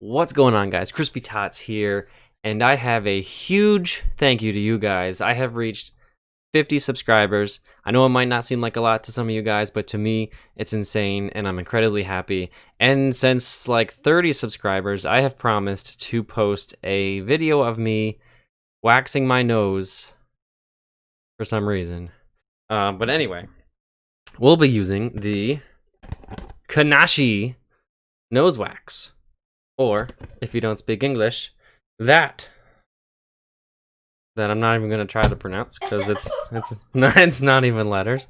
What's going on, guys? Crispy Tots here, and I have a huge thank you to you guys. I have reached 50 subscribers. I know it might not seem like a lot to some of you guys, but to me, it's insane, and I'm incredibly happy. And since like 30 subscribers, I have promised to post a video of me waxing my nose for some reason. But anyway, we'll be using the Kenashii nose wax. Or, if you don't speak English, that I'm not even gonna try to pronounce because it's not even letters.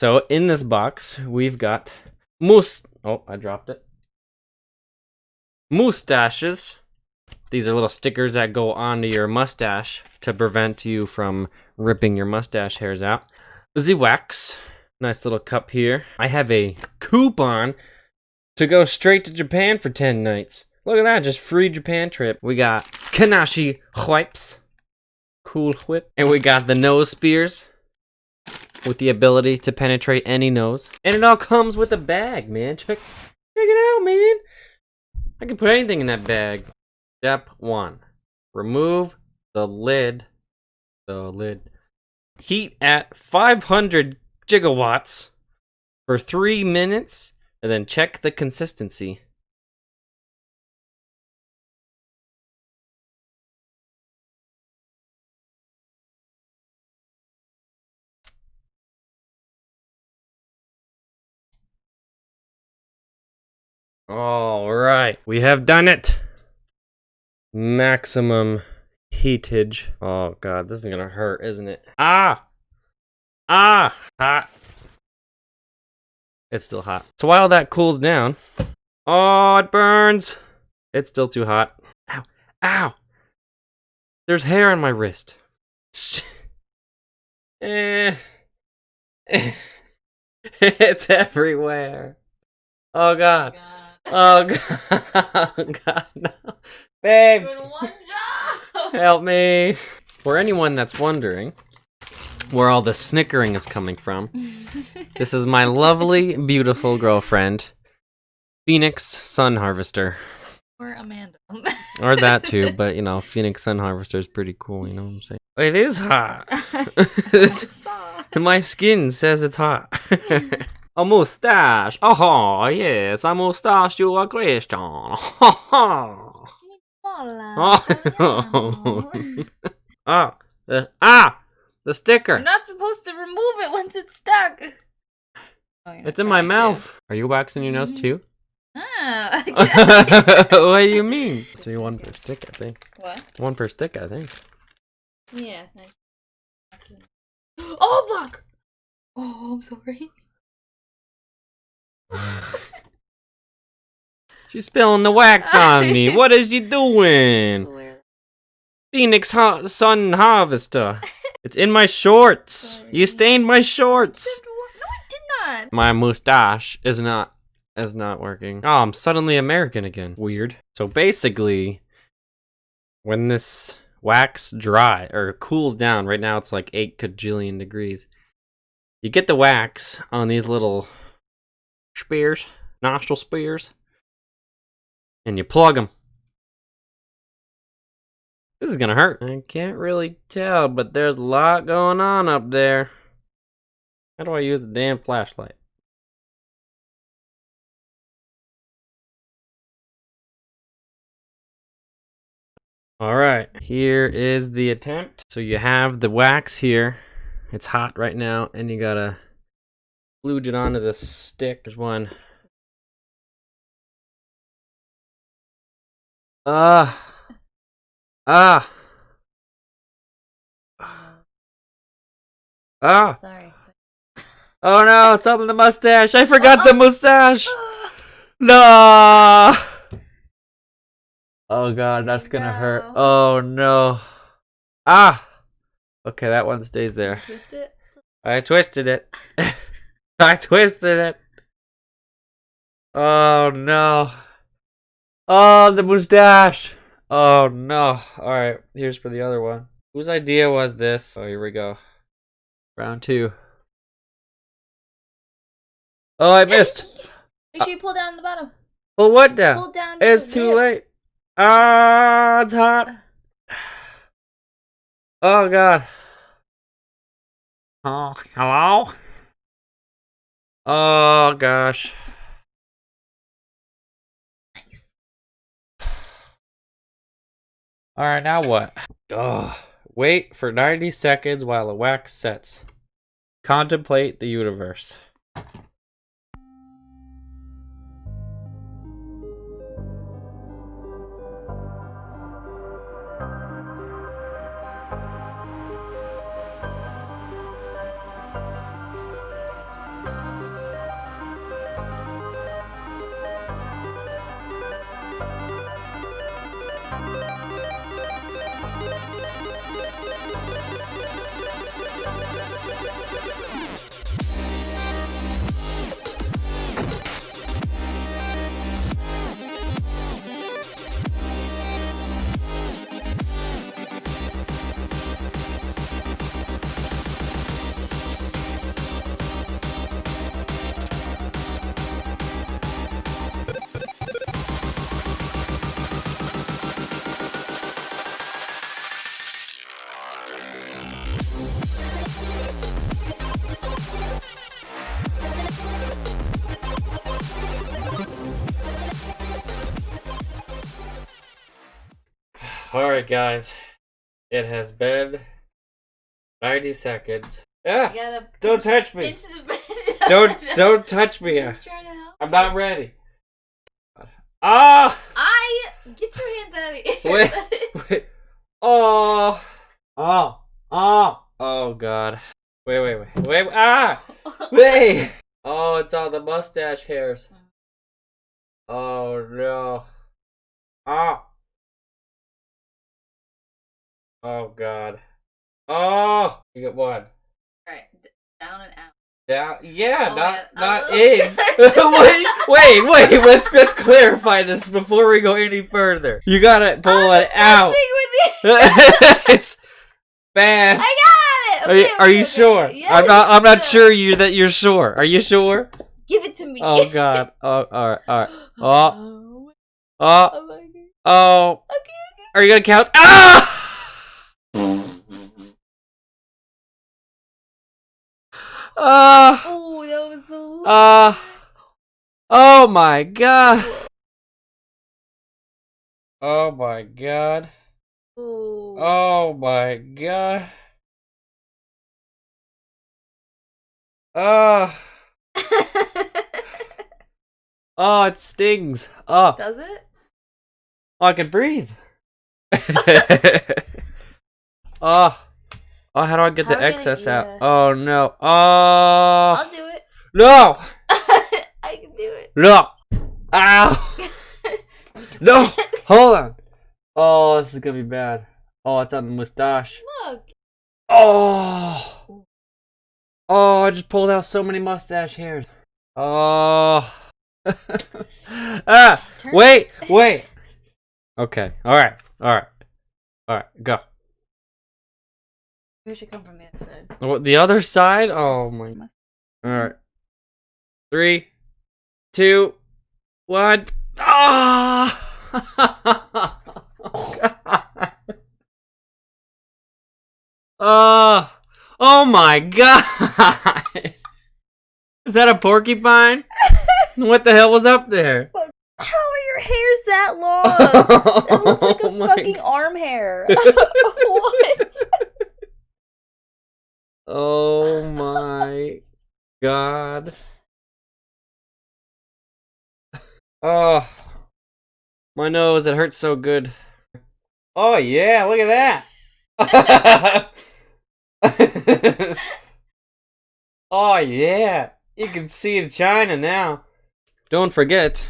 So in this box we've got I dropped it. Mustaches. These are little stickers that go onto your mustache to prevent you from ripping your mustache hairs out. The wax. Nice little cup here. I have a coupon to go straight to Japan for 10 nights. Look at that, just free Japan trip. We got Kenashii Wax. Cool whip. And we got the nose spears with the ability to penetrate any nose. And it all comes with a bag, man. Check it out, man. I can put anything in that bag. Step 1. Remove the lid. Heat at 500 gigawatts for 3 minutes. And then check the consistency. All right, we have done it. Maximum heatage. Oh god, this is gonna hurt, isn't it? Hot. It's still hot. So while that cools down, oh, it burns. It's still too hot. Ow, ow. There's hair on my wrist. It's everywhere. Oh god. Oh god. God, no. Babe. Good one job. Help me. For anyone that's wondering where all the snickering is coming from, this is my lovely, beautiful girlfriend, Phoenix Sun Harvester. Or Amanda. Or that too, but you know, Phoenix Sun Harvester is pretty cool, you know what I'm saying? It is hot. My skin says it's hot. A mustache. Oh, yes, a mustache you a question. The sticker. You're not supposed to remove it once it's stuck. Oh, it's in my mouth. Are you waxing your nose too? Ah. What do you mean? So one per stick, I think. What? One per stick, I think. Yeah. Oh, fuck! Oh, I'm sorry. She's spilling the wax on me. What is she doing? Phoenix Sun Harvester. It's in my shorts. Sorry. You stained my shorts. No, I did not. My mustache is not working. Oh, I'm suddenly American again. Weird. So basically, when this wax dry or cools down, right now it's like 8 kajillion degrees. You get the wax on these little spears, nostril spears, and you plug them. This is gonna hurt. I can't really tell, but there's a lot going on up there. How do I use the damn flashlight? Alright, here is the attempt. So you have the wax here. It's hot right now, and you gotta splooge it onto the stick. There's one. Sorry. Oh no, it's up in the mustache. I forgot the mustache. No. Oh god, that's gonna hurt. Oh no. Okay, that one stays there. Twist it? I twisted it. I twisted it. Oh no. Oh, the mustache. Oh no. Alright, here's for the other one. Whose idea was this? Oh, here we go. Round 2. Oh, I missed. Make sure you pull down the bottom. Well, what now? Pull down. It's too late. Ah, it's hot. Oh God. Oh, hello. Oh gosh. Nice. All right, now what? Oh, wait for 90 seconds while the wax sets. Contemplate the universe. All right, guys. It has been 90 seconds. Ah, You gotta don't touch me. pinch the Don't touch me. He's trying to help. I'm not ready. Ah! Get your hands out of here. Wait. Oh. Oh God. Wait. Ah! Wait. Oh, it's all the mustache hairs. Oh no. Ah. Oh God. Oh. You get one. Alright, down and out. Down. Yeah, Oh, not yeah. in. wait. Let's clarify this before we go any further. You gotta pull it out. It's fast. I got it. Are you sure? Yes. I'm not sure that you're sure. Are you sure? Give it to me. Oh God. Oh, all right. Oh. Oh. my God. Oh. Okay. Are you gonna count? Ah! Oh, that was so. Oh my God. Oh my God. Oh. Oh my God. Oh. Oh, it stings. Oh. Does it? Oh, I can breathe. Oh. Oh, how do I get the excess out? Yeah. Oh no. Oh. I'll do it. No. I can do it. No. Ow. No. Hold on. Oh, this is gonna be bad. Oh, it's on the mustache. Look. Oh. Oh, I just pulled out so many mustache hairs. Oh. Ah. Wait. Okay. All right. Go. We should come from the other side. What, the other side? Oh my. All right. 3, 2, 1. Ah! Oh my God! Is that a porcupine? What the hell was up there? How are your hairs that long? It looks like a Oh my fucking arm hair. What? Oh my God. Oh, my nose, it hurts so good. Oh yeah, look at that. Oh yeah, you can see in China now. Don't forget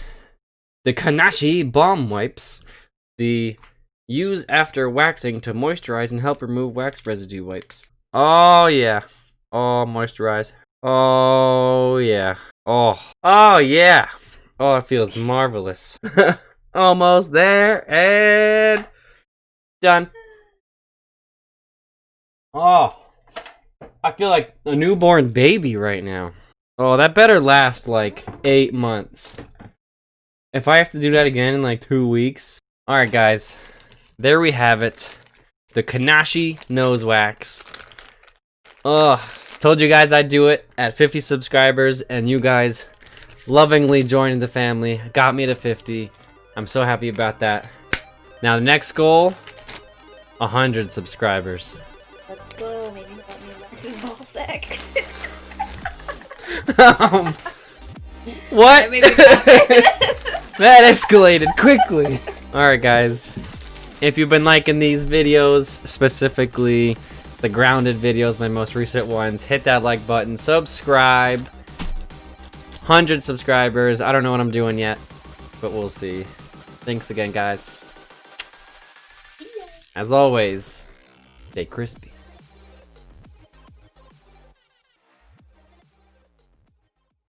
the Kenashii balm wipes. The use after waxing to moisturize and help remove wax residue wipes. Oh yeah. Oh, moisturize. Oh yeah. Oh yeah. Oh, it feels marvelous. Almost there and done. Oh, I feel like a newborn baby right now. Oh, that better last like 8 months. If I have to do that again in like 2 weeks. Alright, guys. There we have it. The Kenashii nose wax. Ugh. Told you guys I'd do it at 50 subscribers, and you guys lovingly joined the family. Got me to 50. I'm so happy about that. Now the next goal, 100 subscribers. Let's go. Maybe help me wax his ball sack. What? Maybe not. That escalated quickly. Alright, guys. If you've been liking these videos, specifically the grounded videos, my most recent ones, hit that like button, subscribe. 100 subscribers. I don't know what I'm doing yet, but we'll see. Thanks again, guys. As always, stay crispy.